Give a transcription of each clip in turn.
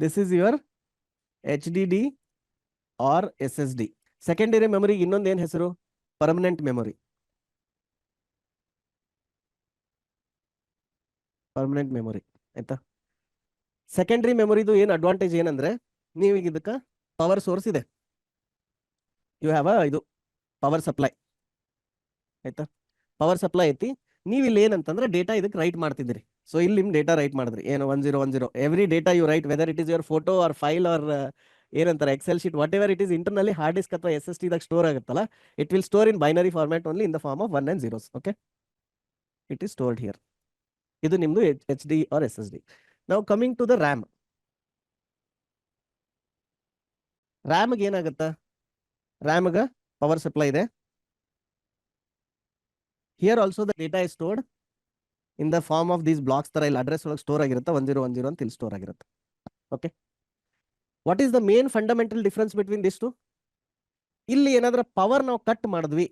This is your HDD or SSD. Secondary memory ಇನ್ನೊಂದು ಏನು ಹೆಸರು? Permanent memory. ಪರ್ಮನೆಂಟ್ ಮೆಮೊರಿ ಆಯ್ತಾ. ಸೆಕೆಂಡರಿ ಮೆಮೊರಿದು ಏನು ಅಡ್ವಾಂಟೇಜ್ ಏನಂದ್ರೆ, ನೀವು ಈಗ ಇದಕ್ಕೆ ಪವರ್ ಸೋರ್ಸ್ ಇದೆ, ಯು ಹ್ಯಾವ್ ಇದು ಪವರ್ ಸಪ್ಲೈ ಆಯ್ತಾ. ಪವರ್ ಸಪ್ಲೈ ಐತಿ, ನೀವು ಇಲ್ಲಿ ಏನಂತಂದ್ರೆ ಡೇಟಾ ಇದಕ್ಕೆ ರೈಟ್ ಮಾಡ್ತಿದ್ದೀರಿ. ಸೊ ಇಲ್ಲಿ ನಿಮ್ಮ ಡೇಟಾ ರೈಟ್ ಮಾಡಿದ್ರಿ ಏನು 1010 every data you write, whether it is your photo or file or ಏನಂತಾರೆ excel sheet, whatever it is ಇಂಟರ್ನಲ್ಲಿ ಹಾರ್ಡ್ ಡಿಸ್ಕ್ ಅಥವಾ SSD ದಾಗ ಸ್ಟೋರ್ ಆಗುತ್ತಲ್ಲ, it will store in binary format only in the form of 1 and 0s. Okay, it is stored here. ಇದು ನಿಮ್ದು HD or SSD. ನಾವು coming to the RAM. ರ್ಯಾಮ್ಗೆ ಏನಾಗುತ್ತಾ? ರ್ಯಾಮ್ಗೆ ಪವರ್ ಸಪ್ಲೈ ಇದೆ. Here also the data is stored in the form of these blocks ತರ ಇಲ್ಲಿ address ಒಳಗೆ ಸ್ಟೋರ್ ಆಗಿರುತ್ತೆ, 1010 ಅಂತ ಇಲ್ಲಿ ಸ್ಟೋರ್ ಆಗಿರುತ್ತೆ. Okay, what is the main fundamental difference between this two? ಇಲ್ಲಿ ಏನಾದ್ರೂ ಪವರ್ ನಾವು ಕಟ್ ಮಾಡಿದ್ವಿ,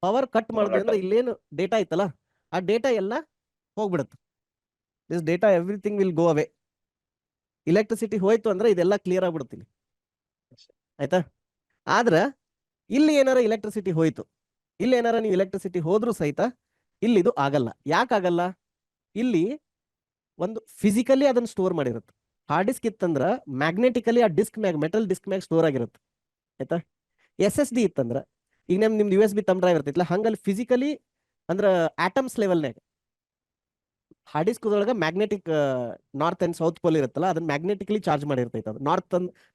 ಪವರ್ ಕಟ್ ಮಾಡಿದ್ವಿ ಅಂದ್ರೆ ಇಲ್ಲೇನು ಡೇಟಾ ಇತ್ತಲ್ಲ, ಆ ಡೇಟಾ ಎಲ್ಲ ಹೋಗ್ಬಿಡುತ್ತೆ. This data everything will go away. Electricity ಹೋಯ್ತು ಅಂದ್ರೆ ಇದೆಲ್ಲ ಕ್ಲಿಯರ್ ಆಗ್ಬಿಡುತ್ತೆ ಇಲ್ಲಿ ಆಯ್ತಾ. ಆದ್ರೆ ಇಲ್ಲಿ ಏನಾರ ಇಲೆಕ್ಟ್ರಿಸಿಟಿ ಹೋಯ್ತು, ಇಲ್ಲಿ ಏನಾರ ನೀವು ಇಲೆಕ್ಟ್ರಿಸಿಟಿ ಹೋದ್ರೂ ಸಹಿತ ಇಲ್ಲಿ ಇದು ಆಗಲ್ಲ. ಯಾಕಾಗಲ್ಲ? ಇಲ್ಲಿ ಒಂದು ಫಿಸಿಕಲಿ ಅದನ್ನ ಸ್ಟೋರ್ ಮಾಡಿರುತ್ತೆ. ಹಾರ್ಡ್ ಡಿಸ್ಕ್ ಇತ್ತಂದ್ರ ಮ್ಯಾಗ್ನೆಟಿಕಲಿ ಆ disk mag, metal disk mag store ಆಗಿರುತ್ತೆ ಆಯ್ತಾ. SSD ಇತ್ತಂದ್ರ ಈಗ ನಿಮ್ದು USB ತಮ್ ಡ್ರೈವ್ ಇರ್ತೈತಿಲ್ಲ, ಹಂಗಲ್ಲಿ ಫಿಸಿಕಲಿ ಅಂದ್ರ ಆಟಮ್ಸ್ ಲೆವೆಲ್ನಾಗ ಹಾರ್ಡ್ ಡಿಸ್ಕ್ ಒಳಗೆ magnetic north and south pole ಇರುತ್ತಲ್ಲ, ಅದನ್ನ ಮ್ಯಾಗ್ನೆಟಿಕಲಿ ಚಾರ್ಜ್ ಮಾಡಿರ್ತೈತೆ. ಅದು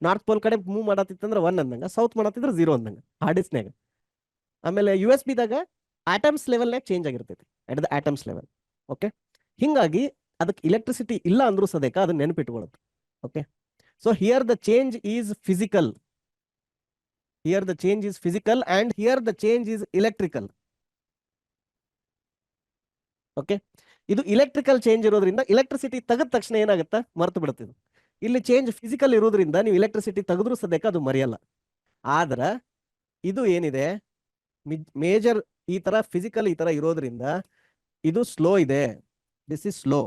ನಾರ್ತ್ ಪೋಲ್ ಕಡೆ ಮೂವ್ ಮಾಡತ್ತಿತ್ತಂದ್ರೆ 1 ಅಂದಂಗ, ಸೌತ್ ಮಾಡತ್ತಿದ್ರೆ 0 ಅಂದಂಗ ಹಾರ್ಡ್ ಡಿಸ್ಕ್ನಾಗ. ಆಮೇಲೆ USB ದಾಗ ಆಟಮ್ಸ್ ಲೆವೆಲ್ನಾಗ ಚೇಂಜ್ ಆಗಿರ್ತೈತಿ at the atoms level. Okay, ಹಿಂಗಾಗಿ ಅದಕ್ಕೆ ಇಲೆಕ್ಟ್ರಿಸಿಟಿ ಇಲ್ಲ ಅಂದ್ರೂ ಸದೇಕ ಅದನ್ನ ನೆನಪಿಟ್ಕೊಳ್ಳುತ್ತೆ. Okay, so here the change is physical, here the change is physical and here the change is electrical. Okay, ಇದು ಇಲೆಕ್ಟ್ರಿಕಲ್ ಚೇಂಜ್ ಇರೋದ್ರಿಂದ ಇಲೆಕ್ಟ್ರಿಸಿಟಿ ತೆಗೆದ ತಕ್ಷಣ ಏನಾಗುತ್ತೆ ಮರ್ತು ಬಿಡುತ್ತೆ. ಇಲ್ಲಿ ಚೇಂಜ್ ಫಿಸಿಕಲ್ ಇರೋದ್ರಿಂದ ನೀವು ಇಲೆಕ್ಟ್ರಿಸಿಟಿ ತೆಗೆದ್ರೂ ಸದ್ಯಕ್ಕೆ ಅದು ಮರೆಯಲ್ಲ. ಆದ್ರೆ ಇದು ಏನಿದೆ ಮೇಜರ್ ಈ ತರ ಫಿಸಿಕಲ್ ಈ ತರ ಇರೋದ್ರಿಂದ ಇದು ಸ್ಲೋ ಇದೆ. ದಿಸ್ ಇಸ್ ಸ್ಲೋ,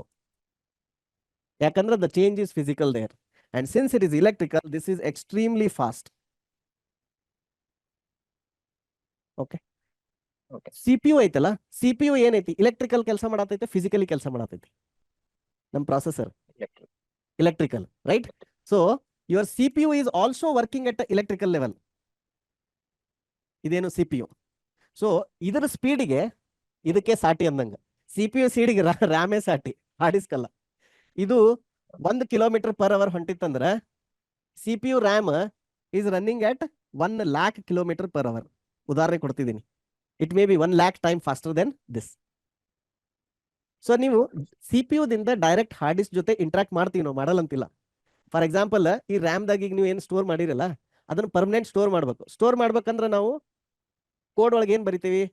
ಯಾಕಂದ್ರೆ the change is physical there, and since it is electrical this is extremely fast. Okay, CPU ಐತಲ್ಲ, CPU ಏನೈತಿ? ಇಲೆಕ್ಟ್ರಿಕಲ್ ಕೆಲಸ ಮಾಡತೈತೆ, ಫಿಸಿಕಲಿ ಕೆಲಸ ಮಾಡತೈತಿ. ನಮ್ಮ processor electrical, right? So your CPU is also working at electrical level. ಇದೇನು CPU. So ಇದರ ಸ್ಪೀಡಿಗೆ ಇದಕ್ಕೆ ಸಾಟಿ ಅಂದಂಗ, CPU ಸ್ಪೀಡಿಗೆ ರ್ಯಾಮೇ ಸಾಟಿ, ಹಾರ್ಡ್ ಡಿಸ್ಕ್ ಅಲ್ಲ. ಇದು 1 km/h ಹೊಂಟಿತ್ತಂದ್ರೆ CPU RAM is running at 1 lakh km/h. ಉದಾಹರಣೆ ಕೊಡ್ತಿದ್ದೀನಿ, it may be 1 lakh time faster than this. So ನೀವು CPU ದಿಂದ ಡೈರೆಕ್ಟ್ ಹಾರ್ಡ್ ಡಿಸ್ಕ್ ಜೊತೆ ಇಂಟ್ರಾಕ್ಟ್ ಮಾಡ್ತೀವಿ ನಾವು, ಮಾಡಲ್ಲ ಅಂತಿಲ್ಲ. ಫಾರ್ ಎಕ್ಸಾಂಪಲ್ ಈ ರ್ಯಾಮ್ದಾಗ ಈಗ ನೀವು ಏನು ಸ್ಟೋರ್ ಮಾಡಿರಲ್ಲ ಅದನ್ನ ಪರ್ಮನೆಂಟ್ ಸ್ಟೋರ್ ಮಾಡ್ಬೇಕು. ಸ್ಟೋರ್ ಮಾಡ್ಬೇಕಂದ್ರೆ ನಾವು ಕೋಡ್ ಒಳಗೆ ಏನು ಬರಿತೀವಿ?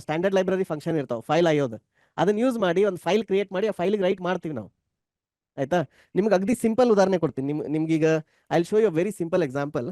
ಸ್ಟ್ಯಾಂಡರ್ಡ್ ಲೈಬ್ರರಿ ಫಂಕ್ಷನ್ ಇರ್ತಾವೆ, ಫೈಲ್ ಆಯೋದು. ಅದನ್ನ ಯೂಸ್ ಮಾಡಿ ಒಂದು ಫೈಲ್ ಕ್ರಿಯೇಟ್ ಮಾಡಿ ಆ ಫೈಲಿಗೆ ರೈಟ್ ಮಾಡ್ತೀವಿ ನಾವು ಆಯ್ತಾ. ನಿಮ್ಗೆ ಅಗದಿ ಸಿಂಪಲ್ ಉದಾಹರಣೆ ಕೊಡ್ತೀನಿ. ನಿಮ್ಗೀಗ I will show you very simple example.